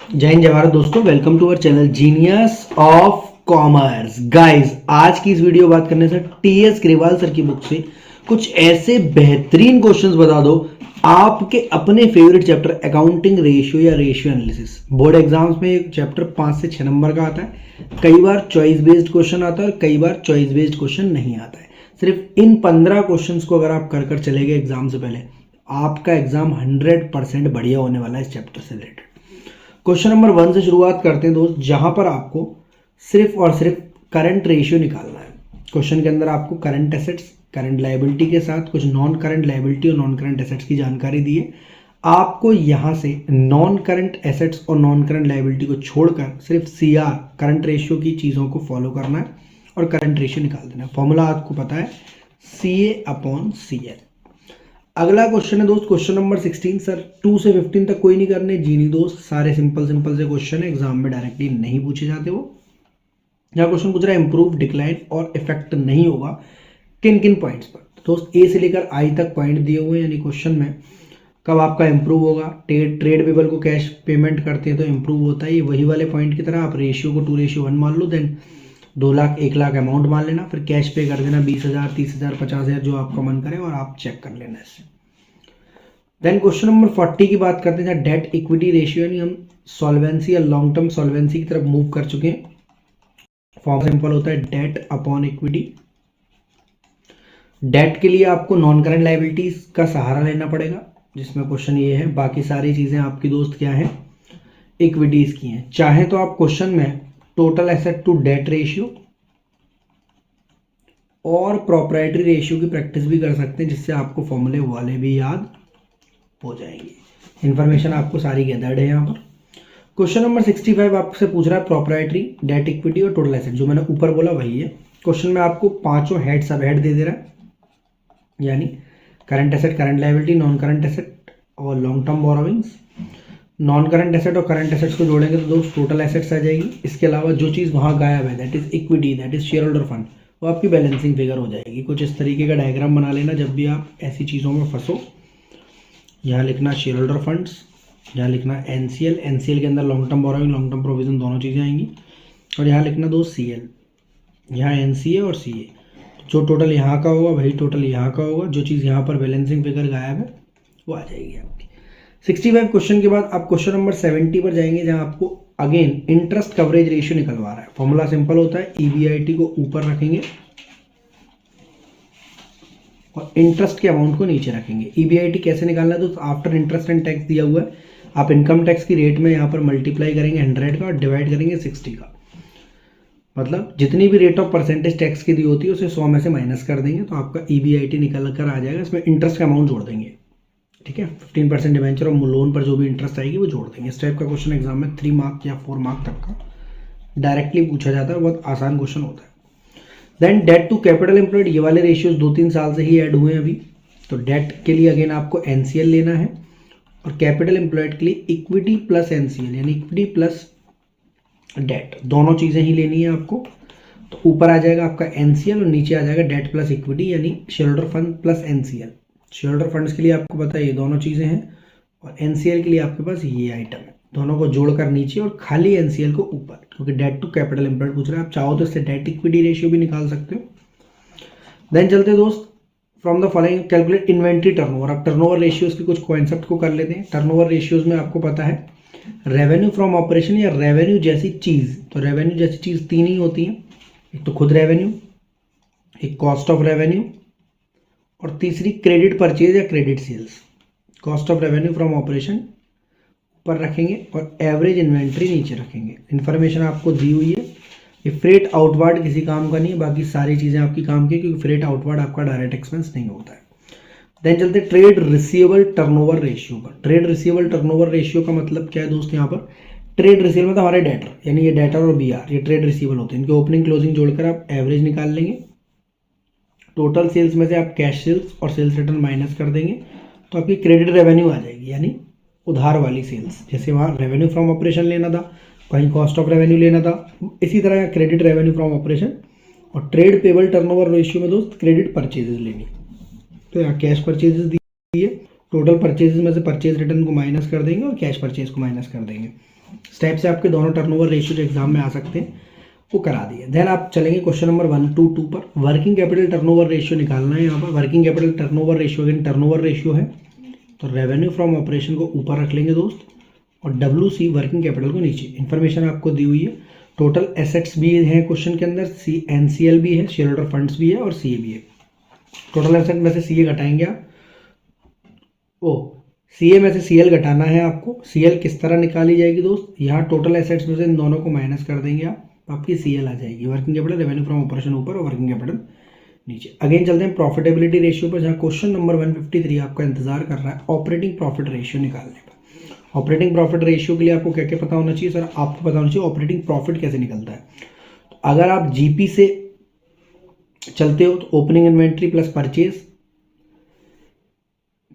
जय हिंद जय भारत दोस्तों, welcome to our channel genius of commerce. Guys, आज की इस वीडियो बात करने से टीएस ग्रेवाल सर की बुक से कुछ ऐसे बेहतरीन क्वेश्चंस बता दो आपके अपने फेवरेट चैप्टर अकाउंटिंग रेशियो या रेशियो एनालिसिस। बोर्ड एग्जाम्स में एक चैप्टर 5 से 6 नंबर का आता है। कई बार चॉइस बेस्ड क्वेश्चन आता है और कई बार चॉइस बेस्ड क्वेश्चन नहीं आता है। सिर्फ इन 15 क्वेश्चंस को अगर आप कर चले गए एग्जाम से पहले, आपका एग्जाम 100% बढ़िया होने वाला है इस चैप्टर से रिलेटेड। क्वेश्चन नंबर 1 से शुरुआत करते हैं दोस्त, जहां पर आपको सिर्फ और सिर्फ करंट रेशियो निकालना है। क्वेश्चन के अंदर आपको करंट एसेट्स, करंट लायबिलिटी के साथ कुछ नॉन करंट लायबिलिटी और नॉन करंट एसेट्स की जानकारी दी है। आपको यहां से नॉन करंट एसेट्स और नॉन करंट लायबिलिटी को छोड़कर सिर्फ सीआर करंट रेशियो की चीज़ों को फॉलो करना है और करंट रेशियो निकाल देना है। फॉर्मूला आपको पता है, CA/CL। अगला क्वेश्चन है दोस्त, क्वेश्चन नंबर 16। सर 2 से 15 तक कोई नहीं करने, जी नहीं दोस्त, सारे सिंपल से क्वेश्चन है, एग्जाम में डायरेक्टली नहीं पूछे जाते। वो यहाँ क्वेश्चन पूछ रहा है इंप्रूव, डिक्लाइन और इफेक्ट नहीं होगा किन किन पॉइंट्स पर। दोस्त ए से लेकर आई तक पॉइंट दिए हुए हैं, यानी क्वेश्चन में कब आपका इंप्रूव होगा। ट्रेड पेबल को कैश पेमेंट करते हैं तो इंप्रूव होता है, ये वही वाले पॉइंट की तरह। आप रेशियो को 2:1 मान लो, देन 2 लाख 1 लाख अमाउंट मान लेना, फिर कैश पे कर देना 20,000 30,000 50,000 जो आपका मन करे, और आप चेक कर लेना इससे। देन क्वेश्चन नंबर 40 की बात करते हैं, डेट इक्विटी रेशियो, यानी हम सॉल्वेंसी या लॉन्ग टर्म सॉल्वेंसी की तरफ मूव कर चुके हैं। फॉर्म सिंपल होता है डेट अपॉन इक्विटी। डेट के लिए आपको नॉन करंट लायबिलिटीज का सहारा लेना पड़ेगा, जिसमें क्वेश्चन ये है, बाकी सारी चीजें आपकी दोस्त क्या है, इक्विटीज की हैं। चाहे तो आप क्वेश्चन में total asset to debt ratio और प्रोप्राइटरी रेशियो की प्रैक्टिस भी कर सकते हैं, जिससे आपको फॉर्मूले वाले भी याद हो जाएंगे। इंफॉर्मेशन आपको सारी गैदर्ड है यहाँ पर। क्वेश्चन नंबर 65 आपसे पूछ रहा है प्रॉपर्टी, डेट इक्विटी और टोटल एसेट। जो मैंने ऊपर बोला वही है। क्वेश्चन में आपको पांचों हेड सब हेड दे रहा है, यानी current asset, current liability, non current asset और long term borrowings. Non current asset और करंट एसेट्स को जोड़ेंगे तो दोस्त टोटल एसेट्स आ जाएगी। इसके अलावा जो चीज़ वहाँ गायब है, that is equity, that is share holder fund, वो आपकी बैलेंसिंग फिगर हो जाएगी। कुछ इस तरीके का डायग्राम बना लेना जब भी आप ऐसी चीज़ों में फंसो। यहाँ लिखना शेयर होल्डर फंड्स, यहाँ लिखना एनसीएल, एनसीएल के अंदर long term borrowing, long term provision दोनों चीज़ें आएंगी, और यहाँ लिखना दोस्त सीएल, यहाँ एनसीए और सीए। जो टोटल यहाँ का होगा वही टोटल यहाँ का होगा, जो चीज़ यहाँ पर बैलेंसिंग फिगर गायब है वो आ जाएगी आपकी। 65 क्वेश्चन के बाद आप क्वेश्चन नंबर 70 पर जाएंगे, जहाँ आपको अगेन इंटरेस्ट कवरेज रेशियो निकलवा रहा है। फॉर्मूला सिंपल होता है, EBIT को ऊपर रखेंगे और इंटरेस्ट के अमाउंट को नीचे रखेंगे। EBIT कैसे निकालना है, तो आफ्टर इंटरेस्ट एंड टैक्स दिया हुआ है, आप इनकम टैक्स की रेट में यहाँ पर मल्टीप्लाई करेंगे 100 का और डिवाइड करेंगे 60 का। मतलब जितनी भी रेट ऑफ परसेंटेज टैक्स की दी होती है उसे 100 में से माइनस कर देंगे, तो आपका EBIT निकल कर आ जाएगा। इसमें इंटरेस्ट का अमाउंट जोड़ देंगे, ठीक है। 15% डिवेंचर और लोन पर जो भी इंटरेस्ट आएगी वो जोड़ देंगे। इस टाइप का क्वेश्चन एग्जाम में 3 मार्क या 4 मार्क तक का डायरेक्टली पूछा जाता है, बहुत आसान क्वेश्चन होता है। Then debt to capital employed, ये वाले रेशियोज 2-3 साल से ही ऐड हुए हैं अभी। तो डेट के लिए अगेन आपको एनसीएल लेना है, और कैपिटल एम्प्लॉयड के लिए इक्विटी प्लस एनसीएल, यानी इक्विटी प्लस डेट, दोनों चीज़ें ही लेनी है आपको। तो ऊपर आ जाएगा आपका एनसीएल और नीचे आ जाएगा डेट प्लस इक्विटी, यानी share holder fund plus NCL. Share holder funds के लिए आपको पता है ये दोनों चीज़ें हैं, और एनसीएल के लिए आपके पास ये आइटम है। दोनों को जोड़कर नीचे और खाली एनसीएल को ऊपर, क्योंकि डेट टू कैपिटल एम्प्लॉयड पूछ रहा है। आप चाहो तो इससे डेट इक्विटी रेशियो भी निकाल सकते हो। देन चलते दोस्त, from the following calculate inventory turnover. आप टर्नओवर रेशियोज के कुछ कॉन्सेप्ट को कर लेते हैं। टर्नओवर रेशियोज में आपको पता है रेवेन्यू फ्रॉम ऑपरेशन या रेवेन्यू जैसी चीज़, तो रेवेन्यू जैसी चीज़ 3 ही होती हैं, एक तो खुद रेवेन्यू, एक कॉस्ट ऑफ रेवेन्यू, और तीसरी क्रेडिट परचेज या credit sales. Cost of revenue from operation ऊपर रखेंगे और एवरेज इन्वेंट्री नीचे रखेंगे। इन्फॉर्मेशन आपको दी हुई है। ये फ्रेट आउटवर्ड किसी काम का नहीं है, बाकी सारी चीज़ें आपकी काम की, क्योंकि फ्रेट आउटवर्ड आपका डायरेक्ट एक्सपेंस नहीं होता है। देन चलते ट्रेड रिसीवेबल टर्नओवर रेशियो पर। ट्रेड रिसीवेबल टर्नओवर रेशियो का मतलब क्या है दोस्त, यहाँ पर ट्रेड रिसीवेबल मतलब हमारे डेटर, यानी ये डेटर और BR ये ट्रेड रिसीवेबल होते हैं। इनके ओपनिंग क्लोजिंग जोड़कर आप एवरेज निकाल लेंगे। टोटल सेल्स में से आप कैश सेल्स और सेल्स रिटर्न माइनस कर देंगे, तो आपकी क्रेडिट रेवेन्यू आ जाएगी, यानी उधार वाली सेल्स। जैसे वहाँ रेवेन्यू फ्रॉम ऑपरेशन लेना था, कहीं कॉस्ट ऑफ रेवेन्यू लेना था, इसी तरह क्रेडिट रेवेन्यू फ्रॉम ऑपरेशन। और ट्रेड पेबल टर्नओवर रेशियो में दोस्त क्रेडिट परचेजेस लेनी, तो यहाँ कैश परचेजेस दी है। टोटल परचेजेस में से परचेज रिटर्न को माइनस कर देंगे और कैश परचेज को माइनस कर देंगे। स्टेप से आपके दोनों टर्नओवर रेशियो जो एग्जाम में आ सकते हैं वो करा दिए। देन आप चलेंगे क्वेश्चन नंबर 122 पर। वर्किंग कैपिटल टर्नओवर रेशियो निकालना है। यहाँ पर working capital turnover ratio again turnover ratio है, तो रेवेन्यू फ्रॉम ऑपरेशन को ऊपर रख लेंगे दोस्त, और WC वर्किंग कैपिटल को नीचे। इन्फॉर्मेशन आपको दी हुई है। टोटल एसेट्स भी है क्वेश्चन के अंदर, NCL भी है, शेयर होल्डर फंड्स भी है और CA भी है। टोटल एसेट में से CA घटाएंगे आप, CA में से CL घटाना है आपको। CL किस तरह निकाली जाएगी दोस्त, यहाँ टोटल एसेट्स में से इन दोनों को माइनस कर देंगे आप, आपकी CL आ जाएगी। Working capital revenue from operation ऊपर और वर्किंग कैपिटल नीचे। अगेन चलते हैं प्रॉफिटेबिलिटी रेशियो पर, जहाँ क्वेश्चन नंबर 153 आपका इंतजार कर रहा है ऑपरेटिंग प्रॉफिट रेशियो निकालने पर। ऑपरेटिंग प्रॉफिट रेशियो के लिए आपको क्या क्या पता होना चाहिए सर, आपको पता होना चाहिए ऑपरेटिंग प्रॉफिट कैसे निकलता है। तो अगर आप GP से चलते हो तो opening inventory plus purchase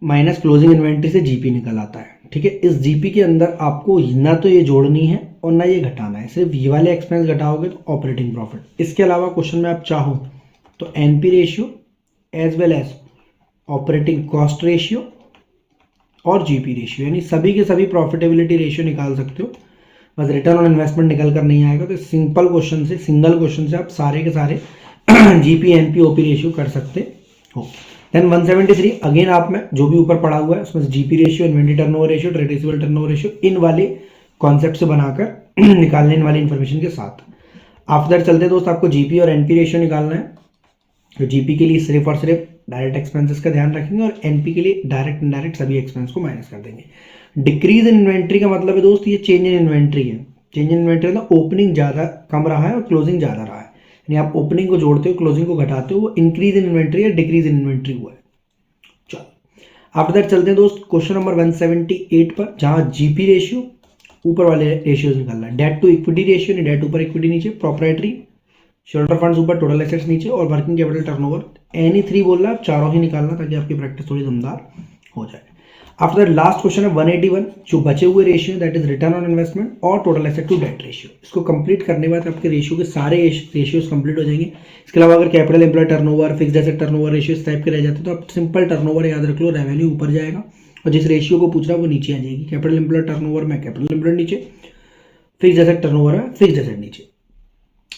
minus closing inventory से GP निकल आता है, ठीक है। इस GP के अंदर आपको ना तो ये जोड़नी है और ना ये घटाना है, सिर्फ ये वाले एक्सपेंस घटाओगे तो ऑपरेटिंग प्रॉफिट। इसके अलावा क्वेश्चन में आप चाहो तो NP ratio as well as operating cost ratio और GP रेशियो, यानी सभी के सभी प्रॉफिटेबिलिटी रेशियो निकाल सकते हो। बस रिटर्न ऑन इन्वेस्टमेंट निकल कर नहीं आएगा, तो सिंपल क्वेश्चन से, सिंगल क्वेश्चन से आप सारे के सारे GP NP OP रेशियो कर सकते हो। देन 173 अगेन आप में जो भी ऊपर पड़ा हुआ है उसमें GP ratio, inventory turnover ratio, trade receivable turnover ratio, इन वाले कॉन्सेप्ट से बनाकर निकालने वाली इन्फॉर्मेशन के साथ। आफ्टर चलते दोस्त आपको GP और NP रेशियो निकालना है। तो GP के लिए सिर्फ और सिर्फ डायरेक्ट एक्सपेंसेस का ध्यान रखेंगे और NP के लिए डायरेक्ट इनडायरेक्ट सभी एक्सपेंस को माइनस कर देंगे। डिक्रीज इन इन्वेंट्री का मतलब है दोस्त ये चेंज इन इन्वेंट्री है। चेंज इन इन्वेंट्री मतलब ओपनिंग ज़्यादा कम रहा है और क्लोजिंग ज़्यादा रहा है, यानी आप ओपनिंग को जोड़ते हो क्लोजिंग को घटाते हो, वो इंक्रीज इन इन्वेंट्री या डिक्रीज इन इन्वेंट्री हुआ है। चलो आफ्टर दैट चलते हैं दोस्त क्वेश्चन नंबर 178 पर, जहाँ GP रेशियो ऊपर वाले रेशियोज निकालना है। डेट टू इक्विटी रेशियो, नहीं डेट ऊपर इक्विटी नीचे, प्रॉपर्टी शेयर फंड्स ऊपर, टोटल एसेट्स नीचे और वर्किंग कैपिटल टर्नओवर। एनी 3 बोल रहा है, आप चारों ही निकालना ताकि आपकी प्रैक्टिस थोड़ी दमदार हो जाए। आफ्टर दैट लास्ट क्वेश्चन है 181, जो बचे हुए ratio that is return on investment और total asset to debt ratio. इसको कंप्लीट करने के बाद आपके रेशियो के सारे रेशियोज कंप्लीट हो जाएंगे। इसके अलावा अगर capital employ turnover, fixed asset turnover ratio इस टाइप के रह जाते हैं तो आप सिंपल टर्नओवर याद रख लो, रेवेन्यू ऊपर जाएगा और जिस रेशियो को पूछ रहा है वो नीचे आ जाएगी। कैपिटल एम्प्लॉय टर्नओवर में कैपिटल एम्प्लॉय नीचे, फिक्स्ड एसेट टर्नओवर में फिक्स्ड एसेट नीचे।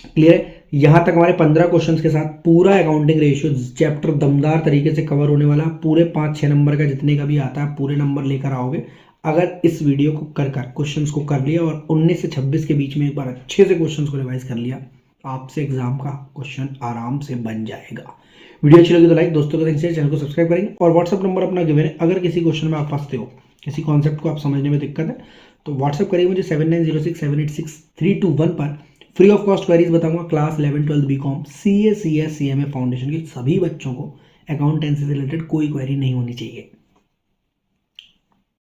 क्लियर है। यहां तक हमारे 15 क्वेश्चंस के साथ पूरा अकाउंटिंग रेशियो चैप्टर दमदार तरीके से कवर होने वाला। पूरे 5-6 नंबर का जितने का भी आता है पूरे नंबर लेकर आओगे अगर इस वीडियो को कर क्वेश्चंस को कर लिया और 19 से 26 के बीच में एक बार अच्छे से क्वेश्चंस को रिवाइज कर लिया, आपसे एग्जाम का क्वेश्चन आराम से बन जाएगा। वीडियो अच्छी लगी तो लाइक, दोस्तों को शेयर, चैनल को सब्सक्राइब करेंगे और व्हाट्सअप नंबर अपना गिवन है। अगर किसी क्वेश्चन में आप फंसते हो, किसी कॉन्सेप्ट को आप समझने में दिक्कत है तो व्हाट्सअप करिए मुझे 7906786321 पर। फ्री ऑफ कॉस्ट क्वेरीज बताऊंगा। Class 11, 12 BCom, CA, CS, CMA foundation के सभी बच्चों को अकाउंटेंसी से रिलेटेड कोई क्वेरी नहीं होनी चाहिए।